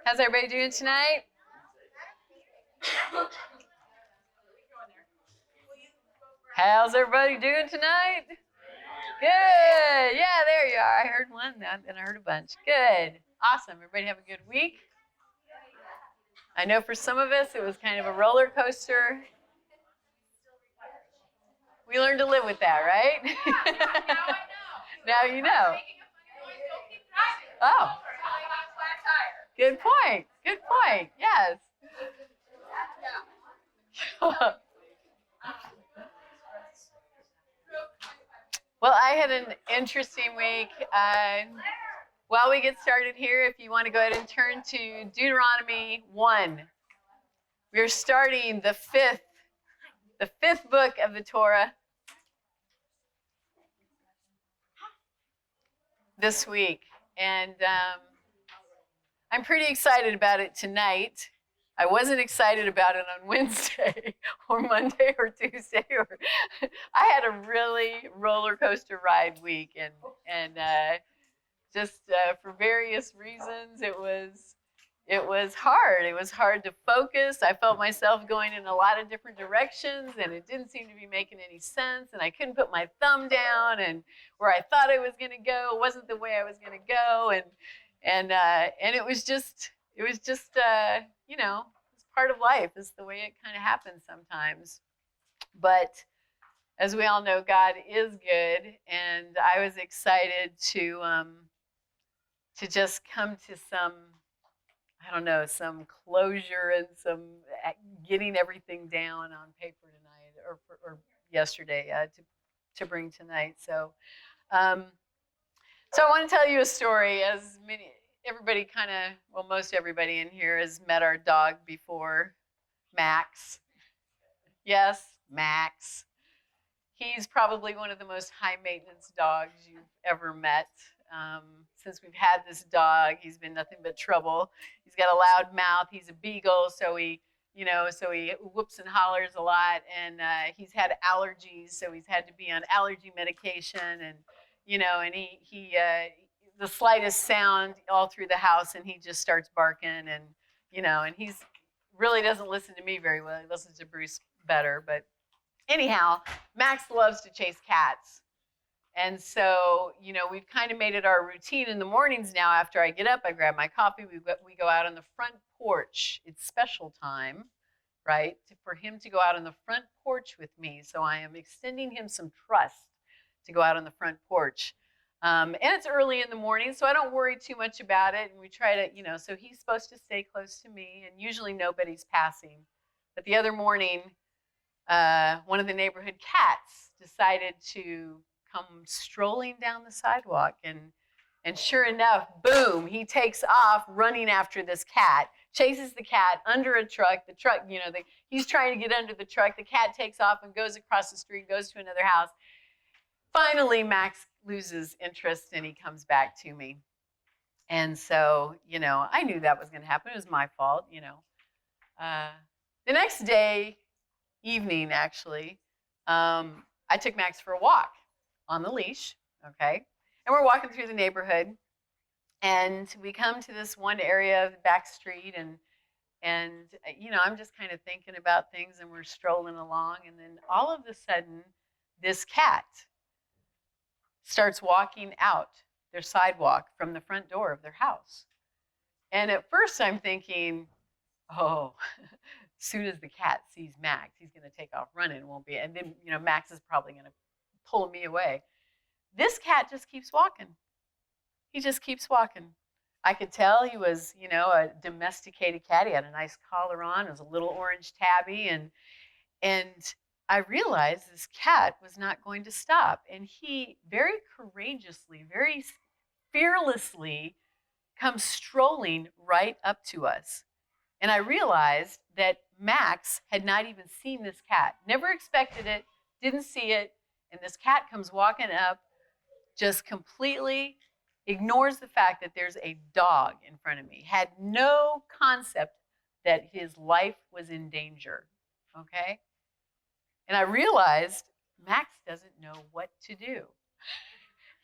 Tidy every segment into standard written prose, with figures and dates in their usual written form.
How's everybody doing tonight? How's everybody doing tonight? Good. Yeah, there you are. I heard one, then I heard a bunch. Good. Awesome. Everybody have a good week? I know for some of us it was kind of a roller coaster. We learned to live with that, right? Now you know. Oh. Good point. Good point. Yes. Well, I had an interesting week. While we get started here, if you want to go ahead and turn to Deuteronomy 1. We're starting the fifth book of the Torah this week. And I'm pretty excited about it tonight. I wasn't excited about it on Wednesday or Monday or Tuesday. I had a really roller coaster ride week, and just for various reasons, it was hard. It was hard to focus. I felt myself going in a lot of different directions, and it didn't seem to be making any sense. And I couldn't put my thumb down, and where I thought I was going to go wasn't the way I was going to go, and it was just you know, it's part of life. It's the way it kind of happens sometimes. But as we all know, God is good, and I was excited to just come to some closure and some getting everything down on paper tonight or yesterday to bring tonight. So I want to tell you a story. As everybody most everybody in here has met our dog before, Max. Yes, Max. He's probably one of the most high maintenance dogs you've ever met. Since we've had this dog, he's been nothing but trouble. He's got a loud mouth. He's a beagle, so he whoops and hollers a lot, and he's had allergies, so he's had to be on allergy medication, and he the slightest sound all through the house, and he just starts barking, and and he's really doesn't listen to me very well. He listens to Bruce better, but anyhow, Max loves to chase cats. And so, we've kind of made it our routine in the mornings now. After I get up, I grab my coffee, we go out on the front porch. It's special time, right, for him to go out on the front porch with me. So I am extending him some trust to go out on the front porch. And it's early in the morning, so I don't worry too much about it. And we try to, so he's supposed to stay close to me, and usually nobody's passing. But the other morning, one of the neighborhood cats decided to come strolling down the sidewalk, and sure enough, boom, he takes off running after this cat, chases the cat under a truck. The truck, he's trying to get under the truck. The cat takes off and goes across the street, goes to another house. Finally, Max loses interest, and he comes back to me. And so, I knew that was going to happen. It was my fault, The next day, evening, actually, I took Max for a walk on the leash, okay? And we're walking through the neighborhood, and we come to this one area of the back street, and I'm just kind of thinking about things, and we're strolling along, and then all of a sudden, this cat starts walking out their sidewalk from the front door of their house. And at first I'm thinking, oh, as soon as the cat sees Max, he's going to take off running, won't be? And then, Max is probably going to pull me away. This cat just keeps walking. He just keeps walking. I could tell he was, a domesticated cat. He had a nice collar on. It was a little orange tabby. And I realized this cat was not going to stop. And he very courageously, very fearlessly comes strolling right up to us. And I realized that Max had not even seen this cat, never expected it, didn't see it, and this cat comes walking up, just completely ignores the fact that there's a dog in front of me, had no concept that his life was in danger, okay? And I realized Max doesn't know what to do.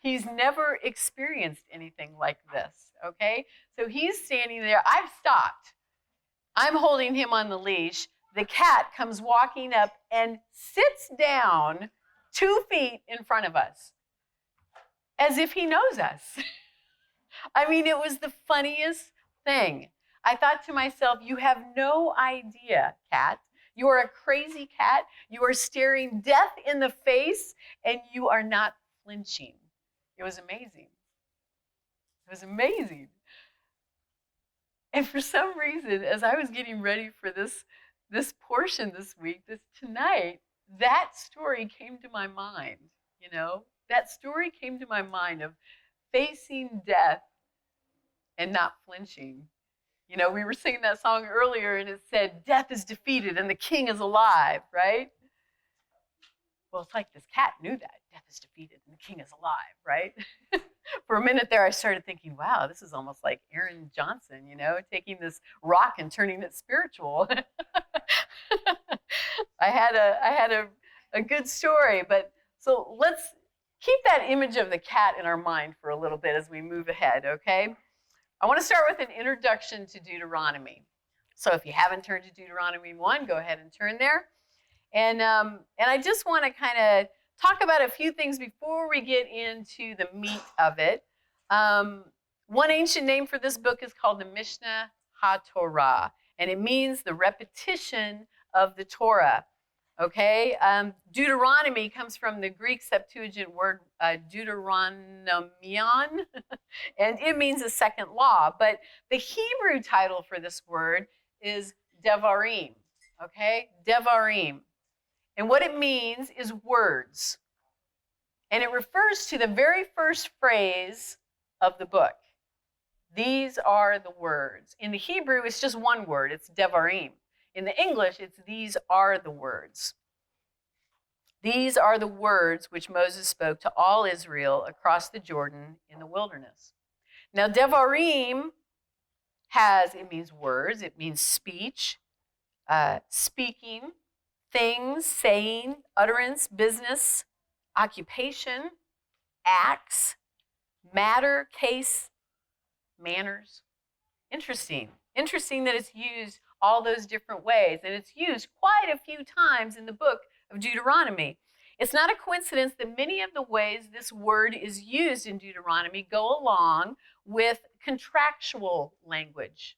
He's never experienced anything like this, okay? So he's standing there. I've stopped. I'm holding him on the leash. The cat comes walking up and sits down 2 feet in front of us, as if he knows us. I mean, it was the funniest thing. I thought to myself, you have no idea, cat. You are a crazy cat. You are staring death in the face, and you are not flinching. It was amazing. It was amazing. And for some reason, as I was getting ready for this portion this week, tonight, that story came to my mind, you know? That story came to my mind of facing death and not flinching. You know, we were singing that song earlier and it said, death is defeated and the king is alive, right? Well, it's like this cat knew that. Death is defeated and the king is alive, right? For a minute there, I started thinking, wow, this is almost like Aaron Johnson, you know, taking this rock and turning it spiritual. I had a good story, but so let's keep that image of the cat in our mind for a little bit as we move ahead, okay? I want to start with an introduction to Deuteronomy. So if you haven't turned to Deuteronomy 1, go ahead and turn there. And I just want to kind of talk about a few things before we get into the meat of it. One ancient name for this book is called the Mishnah HaTorah, and it means the repetition of the Torah. Okay, Deuteronomy comes from the Greek Septuagint word Deuteronomion, and it means a second law. But the Hebrew title for this word is Devarim. Okay, Devarim. And what it means is words. And it refers to the very first phrase of the book. These are the words. In the Hebrew, it's just one word. It's Devarim. In the English, it's these are the words. These are the words which Moses spoke to all Israel across the Jordan in the wilderness. Now, Devarim it means words. It means speech, speaking, things, saying, utterance, business, occupation, acts, matter, case, manners. Interesting. Interesting that it's used all those different ways, and it's used quite a few times in the book of Deuteronomy. It's not a coincidence that many of the ways this word is used in Deuteronomy go along with contractual language,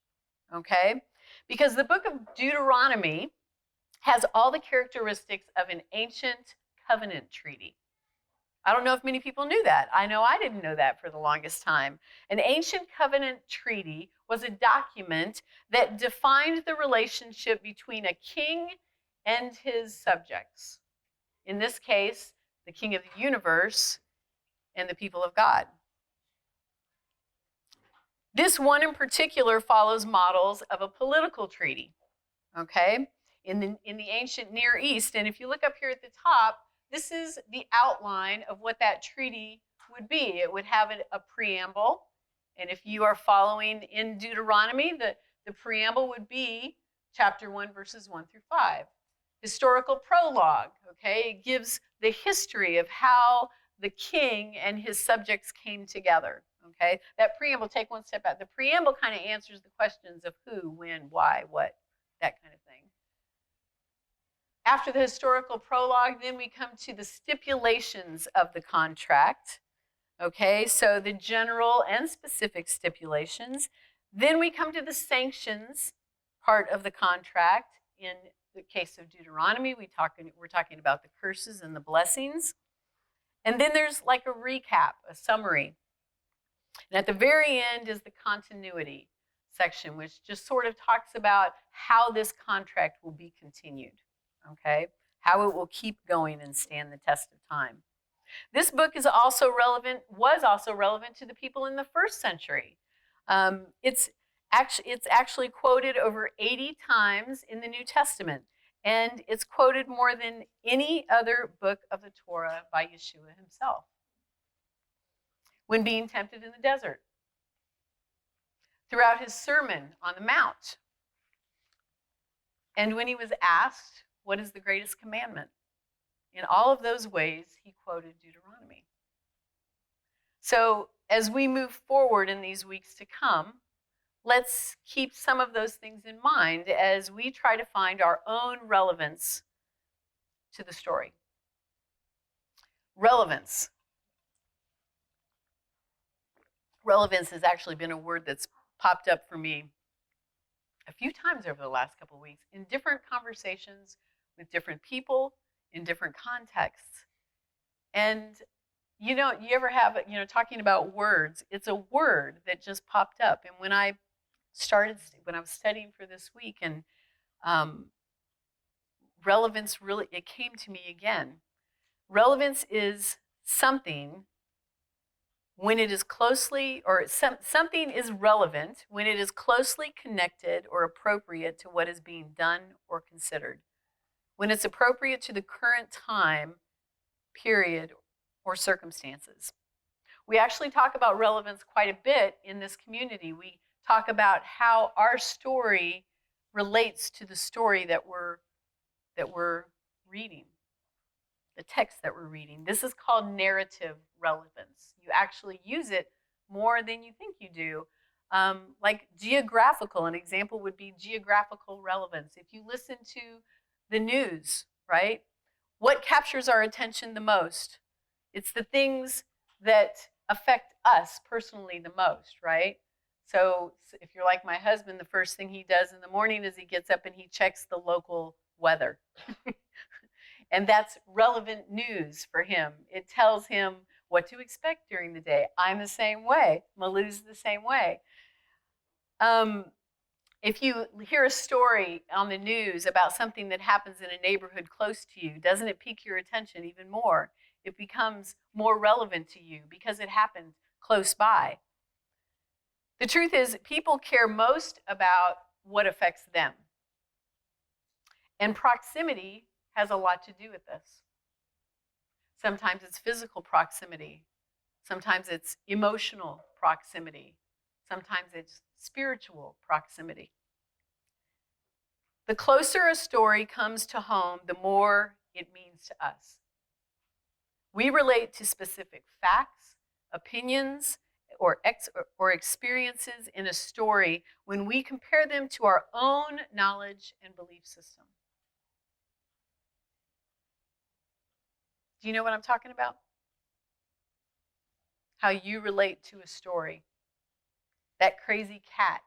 okay? Because the book of Deuteronomy has all the characteristics of an ancient covenant treaty. I don't know if many people knew that. I know I didn't know that for the longest time. An ancient covenant treaty was a document that defined the relationship between a king and his subjects. In this case, the king of the universe and the people of God. This one in particular follows models of a political treaty, okay, in the ancient Near East. And if you look up here at the top, this is the outline of what that treaty would be. It would have a preamble. And if you are following in Deuteronomy, the preamble would be chapter 1, verses 1 through 5. Historical prologue, okay? It gives the history of how the king and his subjects came together, okay? That preamble, take one step back. The preamble kind of answers the questions of who, when, why, what, that kind of thing. After the historical prologue, then we come to the stipulations of the contract. Okay, so the general and specific stipulations. Then we come to the sanctions part of the contract. In the case of Deuteronomy, we're talking about the curses and the blessings. And then there's like a recap, a summary. And at the very end is the continuity section, which just sort of talks about how this contract will be continued. Okay, how it will keep going and stand the test of time. This book was also relevant to the people in the first century. It's actually quoted over 80 times in the New Testament, and it's quoted more than any other book of the Torah by Yeshua himself. When being tempted in the desert, throughout his Sermon on the Mount, and when he was asked, what is the greatest commandment? In all of those ways, he quoted Deuteronomy. So as we move forward in these weeks to come, let's keep some of those things in mind as we try to find our own relevance to the story. Relevance. Relevance has actually been a word that's popped up for me a few times over the last couple of weeks in different conversations with different people in different contexts. And you ever have, talking about words, it's a word that just popped up. And when I was studying for this week, and relevance really, it came to me again. Relevance is something when it is closely, or something is relevant when it is closely connected or appropriate to what is being done or considered. When it's appropriate to the current time, period, or circumstances. We actually talk about relevance quite a bit in this community. We talk about how our story relates to the story that we're reading, the text that we're reading. This is called narrative relevance. You actually use it more than you think you do. Like geographical, an example would be geographical relevance. If you listen to the news, right? What captures our attention the most? It's the things that affect us personally the most, right? So if you're like my husband, the first thing he does in the morning is he gets up and he checks the local weather. And that's relevant news for him. It tells him what to expect during the day. I'm the same way. Malou's the same way. If you hear a story on the news about something that happens in a neighborhood close to you, doesn't it pique your attention even more? It becomes more relevant to you because it happened close by. The truth is, people care most about what affects them. And proximity has a lot to do with this. Sometimes it's physical proximity. Sometimes it's emotional proximity. Sometimes it's spiritual proximity. The closer a story comes to home, the more it means to us. We relate to specific facts, opinions, or experiences in a story when we compare them to our own knowledge and belief system. Do you know what I'm talking about? How you relate to a story. That crazy cat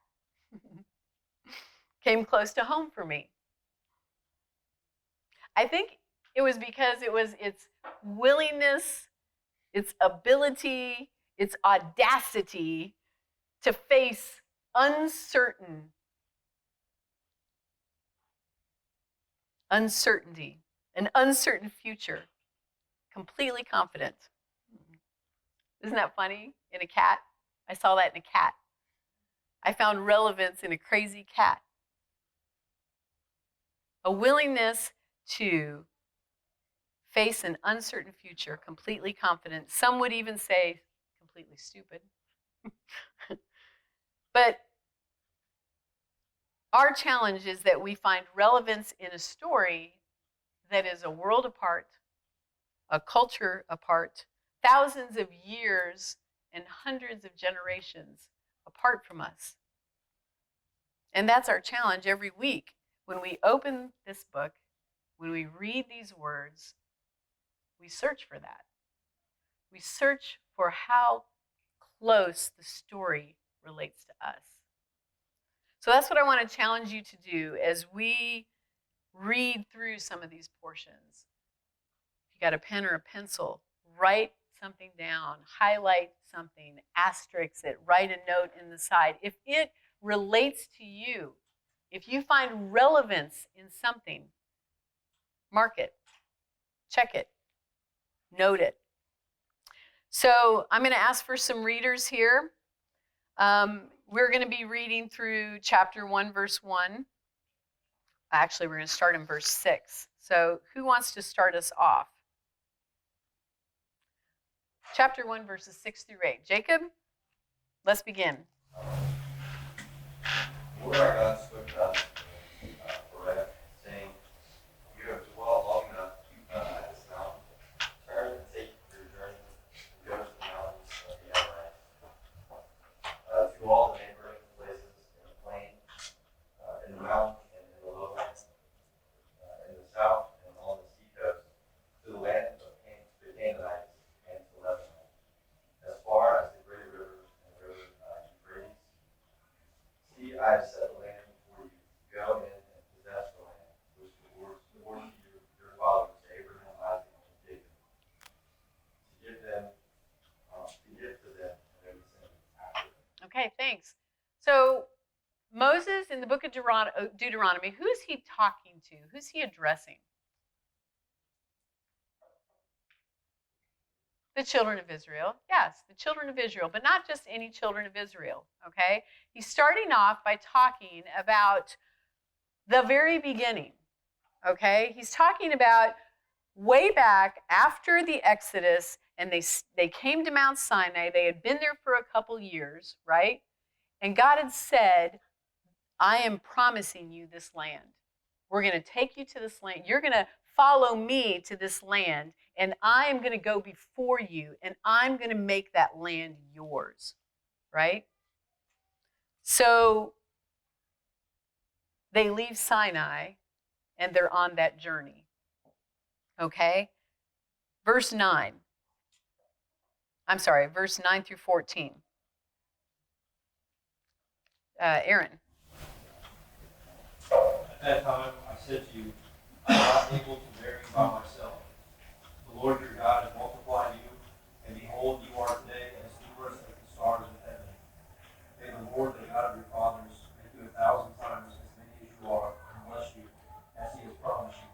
came close to home for me. I think it was because it was its willingness, its ability, its audacity to face uncertainty, an uncertain future, completely confident. Isn't that funny? In a cat? I saw that in a cat. I found relevance in a crazy cat. A willingness to face an uncertain future, completely confident. Some would even say completely stupid. But our challenge is that we find relevance in a story that is a world apart, a culture apart, thousands of years and hundreds of generations apart from us. And that's our challenge every week. When we open this book, when we read these words, we search for that. We search for how close the story relates to us. So that's what I want to challenge you to do as we read through some of these portions. If you got a pen or a pencil, write something down, highlight something, asterisk it, write a note in the side. If it relates to you, if you find relevance in something, mark it, check it, note it. So I'm going to ask for some readers here. We're going to be reading through chapter 1, verse 1. Actually, we're going to start in verse 6. So who wants to start us off? Chapter 1, verses 6 through 8. Jacob, let's begin. Lord our God spoke to us forever, saying, "You have dwelt long enough at this mountain. Turn and take your journey and go to the mountains of the I have set the land before you. Go in and possess the land, which the Lord swore to your fathers, Abraham, Isaac, and Jacob, to give to them and their descendants after them. Okay, thanks. So Moses in the book of Deuteronomy, who's he talking to? Who's he addressing? The children of Israel. Yes, the children of Israel, but not just any children of Israel, okay? He's starting off by talking about the very beginning, okay? He's talking about way back after the Exodus, and they came to Mount Sinai. They had been there for a couple years, right? And God had said, I am promising you this land. We're going to take you to this land. You're going to follow me to this land, and I'm going to go before you, and I'm going to make that land yours, right? So they leave Sinai, and they're on that journey, okay? Verse 9 through 14. Aaron. At that time I said to you, I am not able to bear you by myself. The Lord your God has multiplied you, and behold, you are today as numerous as the stars in heaven. May the Lord, the God of your fathers, make you 1,000 times as many as you are, and bless you, as he has promised you.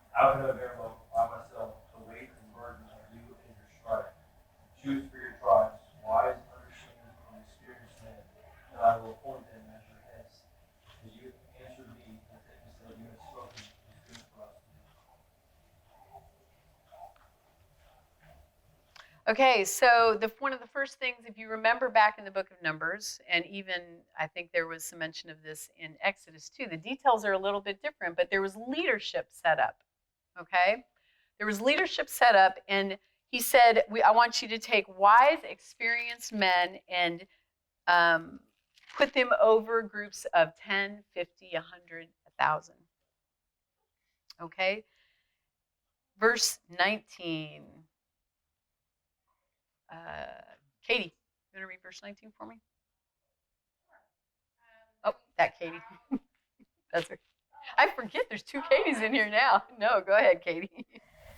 How can I bear by myself the weight and burden of you and your strife? Choose for your tribes wise, understanding, and experienced men, and I will appoint them as your heads. As you answered me, the things that you have spoken is good for us. Okay, so one of the first things, if you remember back in the book of Numbers, and even I think there was some mention of this in Exodus too, the details are a little bit different, but there was leadership set up, okay? There was leadership set up, and he said, I want you to take wise, experienced men and put them over groups of 10, 50, 100, 1,000. Okay? Verse 19. Katie, you want to read verse 19 for me? Oh, that Katie. That's her. I forget there's two Katies in here now. No, go ahead, Katie.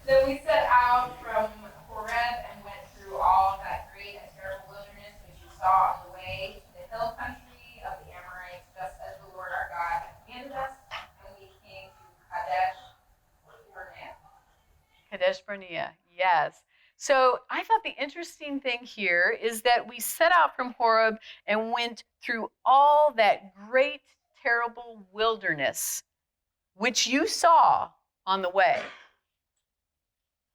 So we set out from Horeb and went through all that great and terrible wilderness which you saw on the way to the hill country of the Amorites, just as the Lord our God had commanded us. And we came to Kadesh Barnea. Kadesh Barnea, yes. So I thought the interesting thing here is that we set out from Horeb and went through all that great, terrible wilderness, which you saw on the way.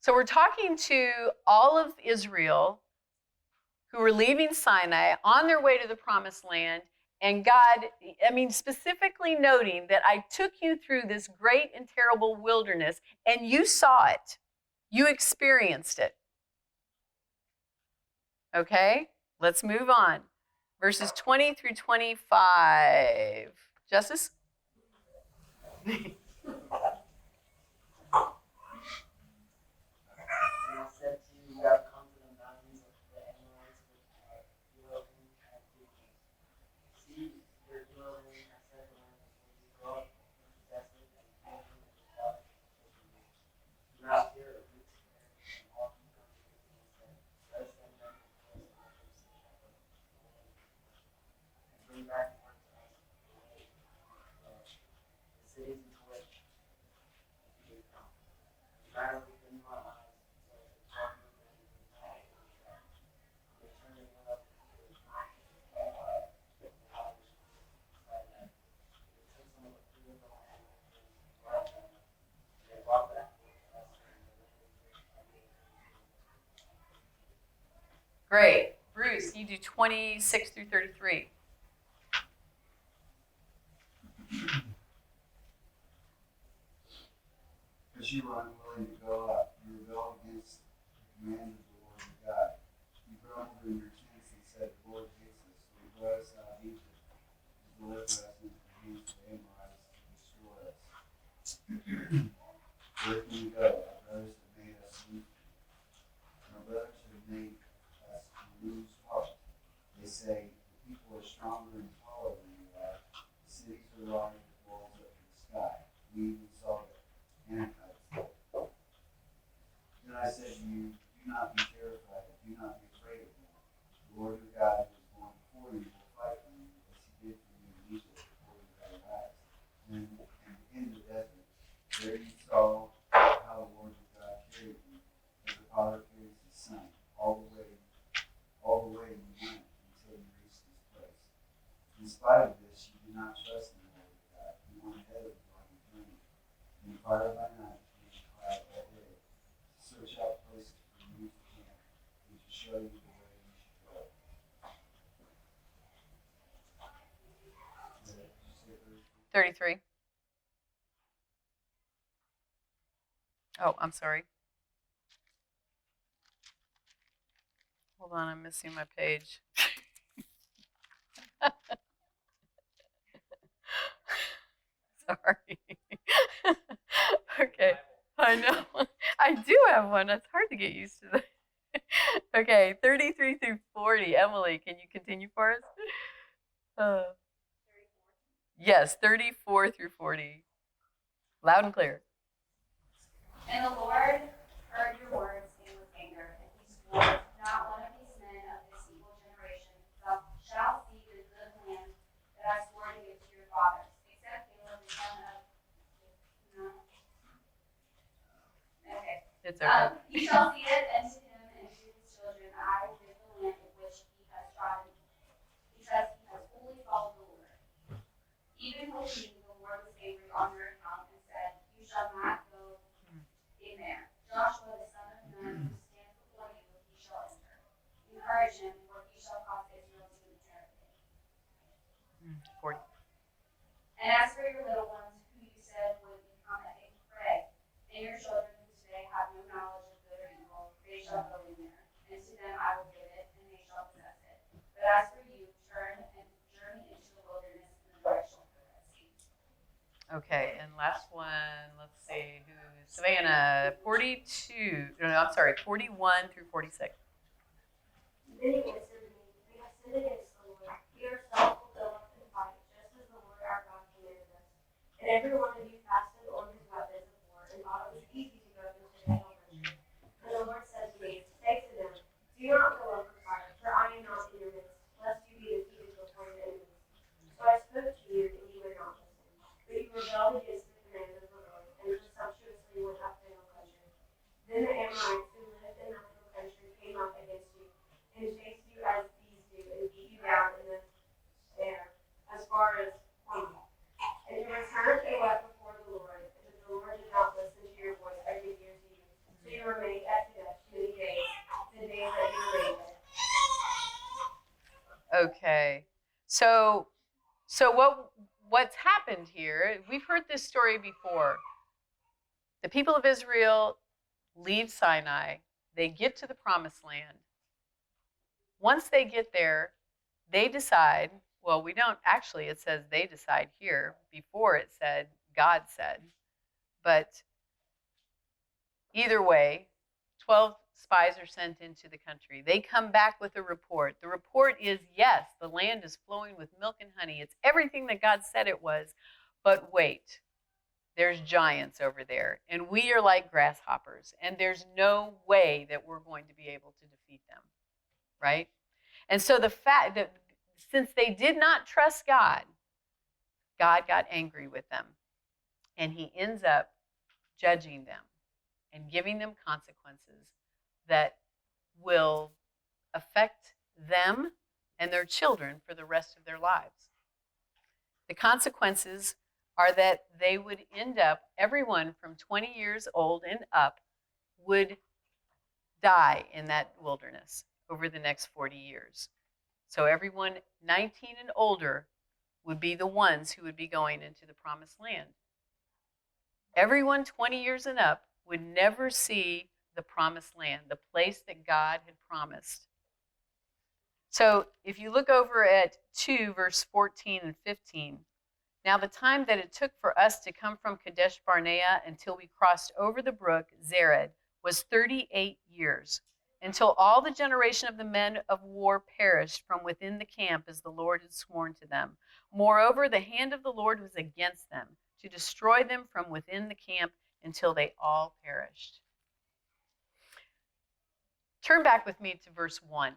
So we're talking to all of Israel who were leaving Sinai on their way to the promised land. And God, specifically noting that I took you through this great and terrible wilderness, and you saw it. You experienced it. Okay, let's move on. Verses 20 through 25. Justice? And I said to you, you have come to the mountains of the Amorites which are dwelling at Egypt. See, your dwelling has set the land before you. Go up and possess it, and hold it with your fathers before you. Do not fear the roots of them, and all who come to you and say, let us send them before us, and let them see shepherd, and bring back word to us the way of the cities into which you have come. Rather within my eyes, so as to talk with them and not overstep. They turn their head up to the night, and the waters beside them. They took some of the fruit of the land and brought them, and they brought back word to us saying, the land is rich by the Great. Bruce, you do 26 through 33. Because you were unwilling to go up, you rebelled against the command of the Lord your God. You grumbled in your tents and said, the Lord hates us, so he brought us out of Egypt to deliver us into the hands of the Amorites to destroy us. Where can we go? Our brothers have made us weak. Our brothers have made us lose heart. They say, the people are stronger and taller than you are, fire by night and cloud by day, to search out places for you to camp, and to show you the way you should go. Did you say 33? 33. Oh, I'm sorry. Hold on, I'm missing my page. Sorry. Okay, I know. I do have one. It's hard to get used to that. Okay, 33 through 40. Emily, can you continue for us? Yes, 34 through 40. Loud and clear. And the Lord heard your words and was angered, and he swore, not one of these men of this evil generation shall see the good land that I swore to give to your fathers, except Caleb the son of Okay. It's okay. He shall see it, and to him and to his children I will give the land in which he has trodden, because he has wholly followed the Lord. Even with me, the Lord was angry on your account and said, you shall not go in there. Joshua the son of Nun, who stands before you, he shall enter. Encourage him, for he shall cause Israel to inherit it. 40. And as for your little ones, who you said would become a prey, and your children who today have no knowledge of good or evil, they shall go in there. And to them I will give it, and they shall possess it. But as for you, turn and journey into the wilderness in the direction of the Red Sea. Okay, and last one, let's see, who's Savannah? 42, no, I'm sorry, 41 through 46. Then he answered me, we have sinned against the Lord. We ourselves will go up and fight, just as the Lord our God commanded us. And every one of you fastened on his weapons of war, and thought it was easy to go into the hill country. And the Lord said to me, say to them, do not go up and fight, for I am not in your midst, lest you be defeated before your enemies. So I spoke to you, and you would not listen. But you rebelled against the command of the Lord, and presumptuously went up to the hill country. Then the Amorites who lived in the hill country came up against you, and chased you as these do, and beat you down in the air, as far as Hormah. And you returned and wept before the Lord, and the Lord did not listen to your voice I give ear to you. So you were made at Kadesh many days, the days that you were made there. Okay, so what's happened here, we've heard this story before. The people of Israel leave Sinai, they get to the promised land. Once they get there, they decide, well, we don't, actually it says they decide here, before it said God said, but either way, 12 spies are sent into the country. They come back with a report. The report is, yes, the land is flowing with milk and honey. It's everything that God said it was, but wait, there's giants over there, and we are like grasshoppers, and there's no way that we're going to be able to defeat them, right? And so the fact that since they did not trust God, God got angry with them, and he ends up judging them and giving them consequences that will affect them and their children for the rest of their lives. The consequences are that they would end up, everyone from 20 years old and up would die in that wilderness over the next 40 years. So everyone 19 and older would be the ones who would be going into the promised land. Everyone 20 years and up would never see the promised land, the place that God had promised. So if you look over at 2, verse 14 and 15, now the time that it took for us to come from Kadesh Barnea until we crossed over the brook Zered was 38 years, until all the generation of the men of war perished from within the camp as the Lord had sworn to them. Moreover, the hand of the Lord was against them, to destroy them from within the camp until they all perished. Turn back with me to verse 1,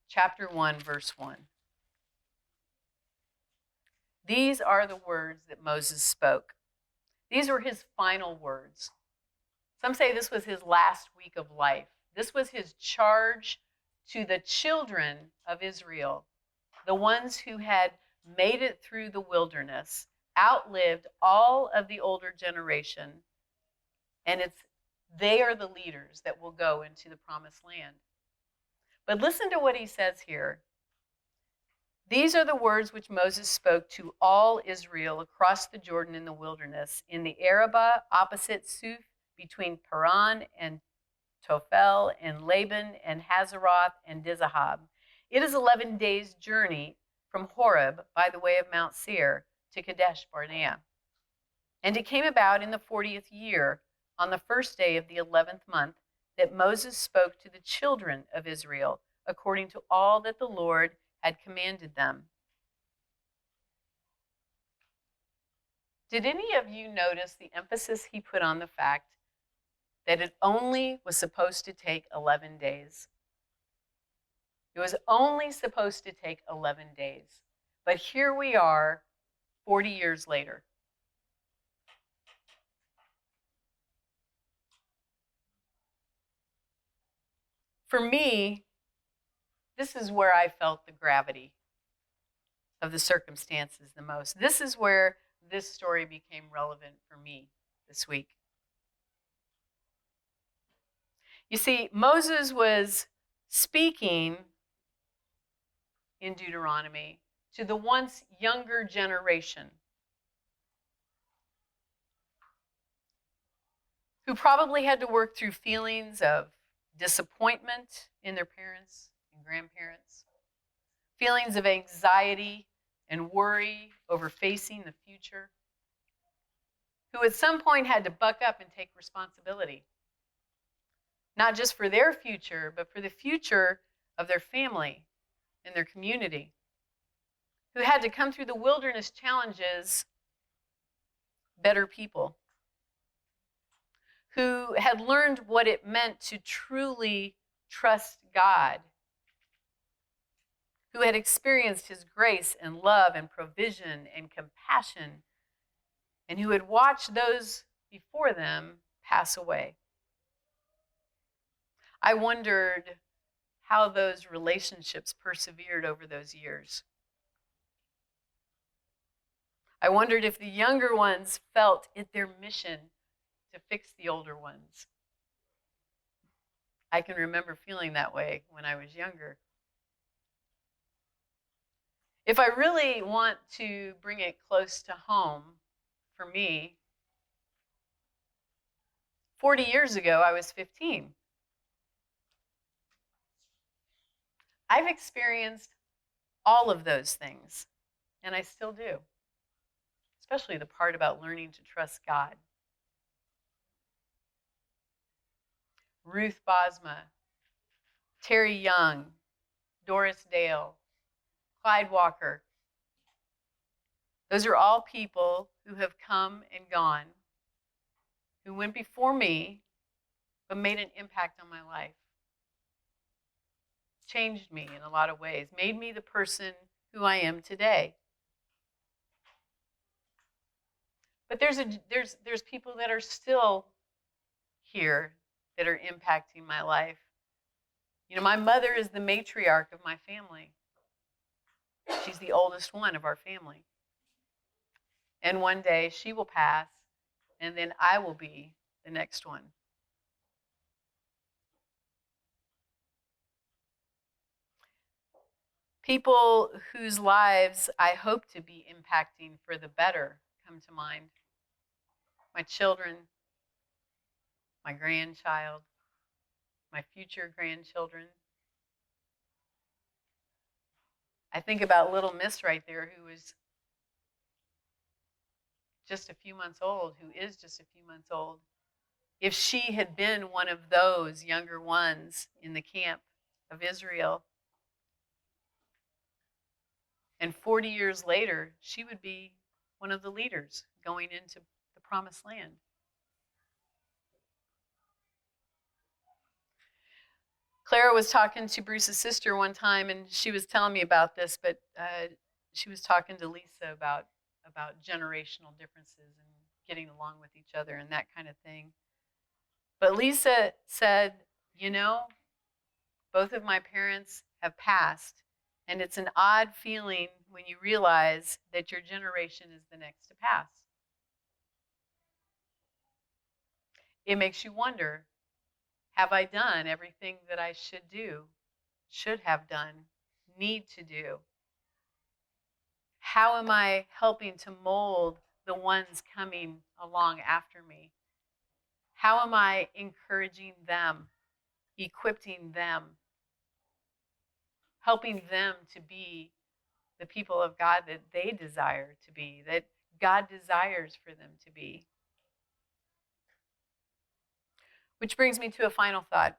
chapter 1, verse 1. These are the words that Moses spoke. These were his final words. Some say this was his last week of life. This was his charge to the children of Israel, the ones who had made it through the wilderness, outlived all of the older generation, And they are the leaders that will go into the promised land. But listen to what he says here. These are the words which Moses spoke to all Israel across the Jordan in the wilderness, in the Arabah opposite Suf, between Paran and Tophel, and Laban and Hazeroth and Dizahab. It is 11 days' journey from Horeb by the way of Mount Seir to Kadesh Barnea. And it came about in the 40th year, on the first day of the 11th month, that Moses spoke to the children of Israel according to all that the Lord had commanded them. Did any of you notice the emphasis he put on the fact that it only was supposed to take 11 days? It was only supposed to take 11 days. But here we are 40 years later. For me, this is where I felt the gravity of the circumstances the most. This is where this story became relevant for me this week. You see, Moses was speaking in Deuteronomy to the once younger generation who probably had to work through feelings of disappointment in their parents and grandparents, feelings of anxiety and worry over facing the future, who at some point had to buck up and take responsibility, not just for their future, but for the future of their family and their community, who had to come through the wilderness challenges better people, who had learned what it meant to truly trust God, who had experienced his grace and love and provision and compassion, and who had watched those before them pass away. I wondered how those relationships persevered over those years. I wondered if the younger ones felt it their mission to fix the older ones. I can remember feeling that way when I was younger. If I really want to bring it close to home for me, 40 years ago, I was 15. I've experienced all of those things, and I still do, especially the part about learning to trust God. Ruth Bosma, Terry Young, Doris Dale, Clyde Walker. Those are all people who have come and gone, who went before me, but made an impact on my life. Changed me in a lot of ways, made me the person who I am today. But there's people that are still here that are impacting my life. You know, my mother is the matriarch of my family. She's the oldest one of our family. And one day she will pass, and then I will be the next one. People whose lives I hope to be impacting for the better come to mind. My children, my grandchild, my future grandchildren. I think about little Miss right there who is just a few months old, who is just a few months old. If she had been one of those younger ones in the camp of Israel, and 40 years later, she would be one of the leaders going into the promised land. Clara was talking to Bruce's sister one time, and she was telling me about this, but she was talking to Lisa about generational differences and getting along with each other and that kind of thing. But Lisa said, you know, both of my parents have passed, and it's an odd feeling when you realize that your generation is the next to pass. it makes you wonder, have I done everything that I should do, should have done, need to do? How am I helping to mold the ones coming along after me? How am I encouraging them, equipping them, helping them to be the people of God that they desire to be, that God desires for them to be? Which brings me to a final thought.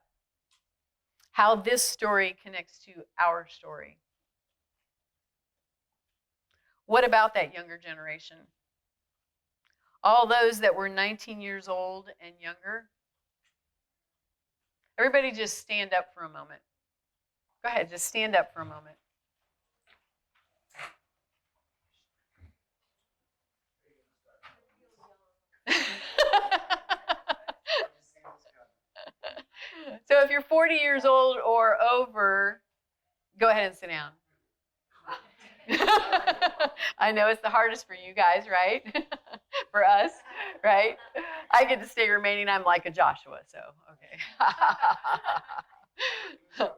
How this story connects to our story. What about that younger generation? All those that were 19 years old and younger. Everybody just stand up for a moment. Go ahead, just stand up for a moment. So if you're 40 years old or over, go ahead and sit down. I know it's the hardest for you guys, right? For us, right? I get to stay remaining. I'm like a Joshua, so okay.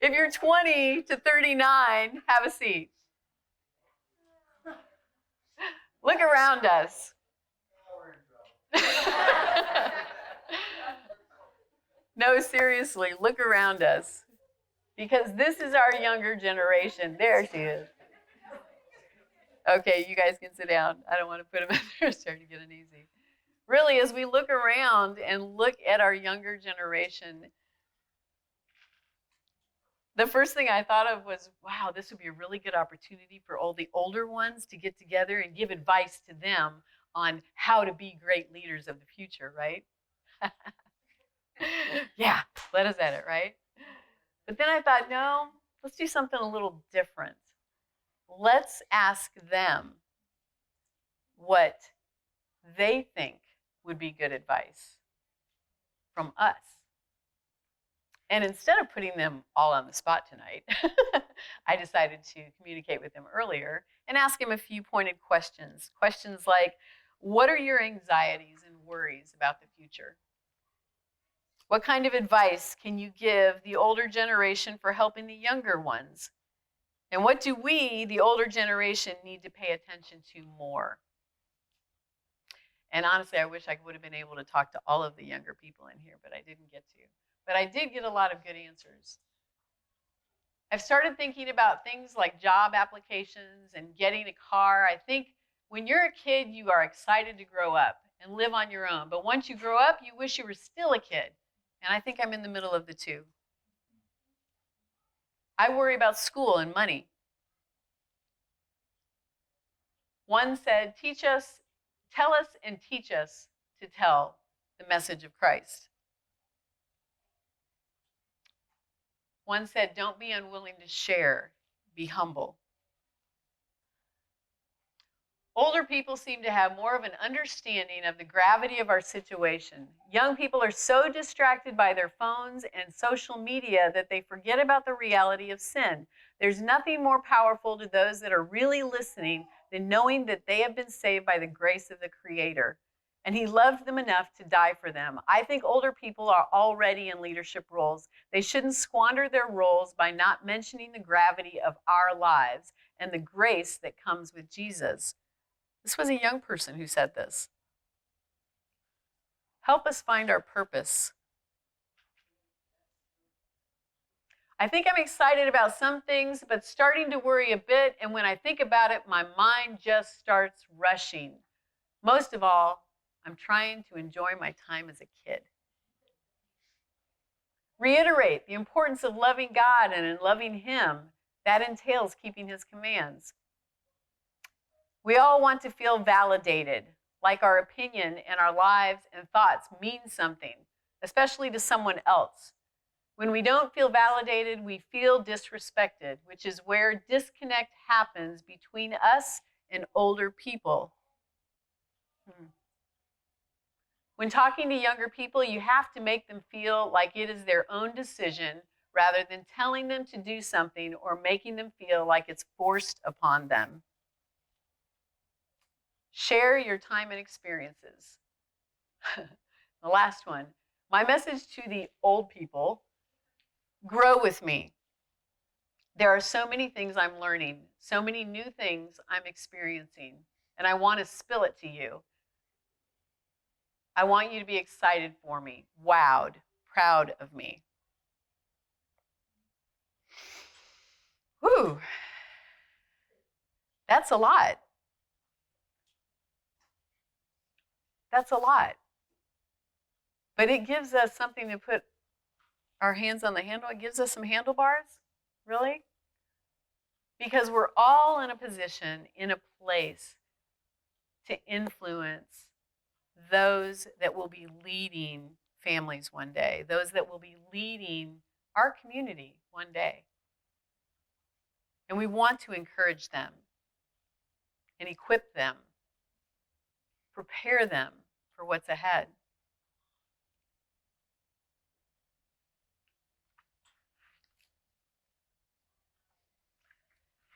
If you're 20 to 39, have a seat. Look around us. No, seriously, look around us. Because this is our younger generation. There she is. Okay, you guys can sit down. I don't want to put them in there, starting to get uneasy. Really, as we look around and look at our younger generation, the first thing I thought of was, wow, this would be a really good opportunity for all the older ones to get together and give advice to them on how to be great leaders of the future, right? Yeah, let us at it, right? But then I thought, no, let's do something a little different. Let's ask them what they think would be good advice from us. And instead of putting them all on the spot tonight, I decided to communicate with them earlier and ask them a few pointed questions. Questions like, what are your anxieties and worries about the future? What kind of advice can you give the older generation for helping the younger ones? And what do we, the older generation, need to pay attention to more? And honestly, I wish I would have been able to talk to all of the younger people in here, but I didn't get to. But I did get a lot of good answers. I've started thinking about things like job applications and getting a car. I think when you're a kid, you are excited to grow up and live on your own. But once you grow up, you wish you were still a kid. And I think I'm in the middle of the two. I worry about school and money. One said, tell us and teach us to tell the message of Christ. One said, don't be unwilling to share, be humble. Older people seem to have more of an understanding of the gravity of our situation. Young people are so distracted by their phones and social media that they forget about the reality of sin. There's nothing more powerful to those that are really listening than knowing that they have been saved by the grace of the Creator. And He loved them enough to die for them. I think older people are already in leadership roles. They shouldn't squander their roles by not mentioning the gravity of our lives and the grace that comes with Jesus. This was a young person who said this. Help us find our purpose. I think I'm excited about some things, but starting to worry a bit. And when I think about it, my mind just starts rushing. Most of all, I'm trying to enjoy my time as a kid. Reiterate the importance of loving God and in loving Him. That entails keeping His commands. We all want to feel validated, like our opinion and our lives and thoughts mean something, especially to someone else. When we don't feel validated, we feel disrespected, which is where disconnect happens between us and older people. When talking to younger people, you have to make them feel like it is their own decision rather than telling them to do something or making them feel like it's forced upon them. Share your time and experiences. The last one. My message to the old people, grow with me. There are so many things I'm learning, so many new things I'm experiencing, and I want to spill it to you. I want you to be excited for me, wowed, proud of me. Whew. That's a lot. That's a lot. But it gives us something to put our hands on the handle. It gives us some handlebars, really. Because we're all in a position, in a place to influence those that will be leading families one day, those that will be leading our community one day. And we want to encourage them and equip them, prepare them for what's ahead.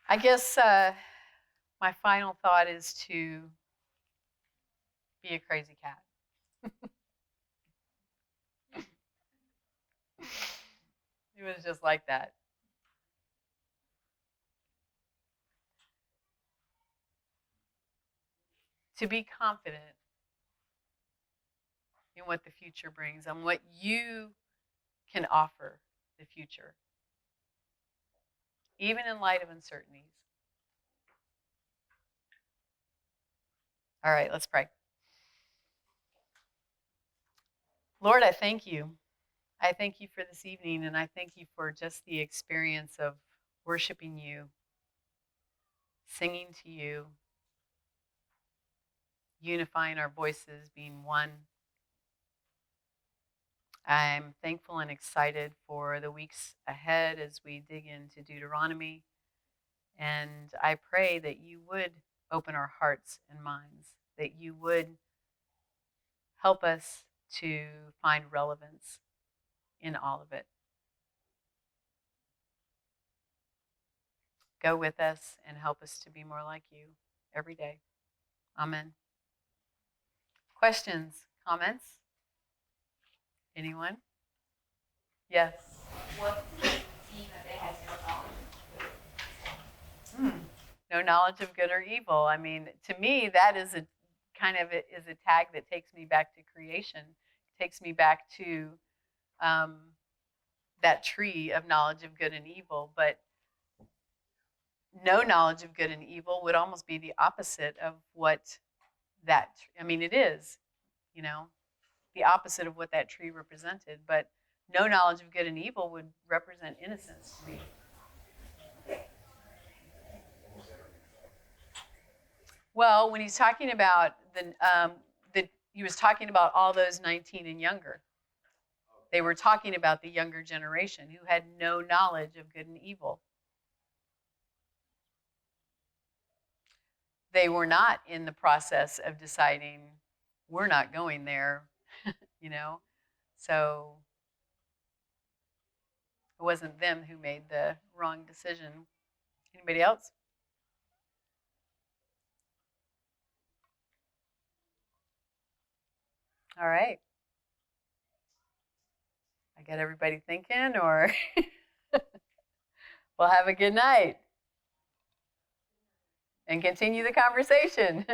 I guess my final thought is to be a crazy cat. It was just like that. To be confident in what the future brings and what you can offer the future, even in light of uncertainties. All right, let's pray. Lord, I thank you. I thank you for this evening, and I thank you for just the experience of worshiping you, singing to you, unifying our voices, being one. I'm thankful and excited for the weeks ahead as we dig into Deuteronomy. And I pray that you would open our hearts and minds, that you would help us to find relevance in all of it. Go with us and help us to be more like you every day. Amen. Questions, comments? Anyone? Yes. What does it mean that they had no knowledge? No knowledge of good or evil. I mean, to me, that is a kind of is a tag that takes me back to creation, takes me back to that tree of knowledge of good and evil. But no knowledge of good and evil would almost be the opposite of what that, I mean, it is, you know, the opposite of what that tree represented. But no knowledge of good and evil would represent innocence to me. Well, when he's talking about he was talking about all those 19 and younger. They were talking about the younger generation who had no knowledge of good and evil. They were not in the process of deciding, we're not going there, you know? So it wasn't them who made the wrong decision. Anybody else? All right. I got everybody thinking, or we'll have a good night and continue the conversation.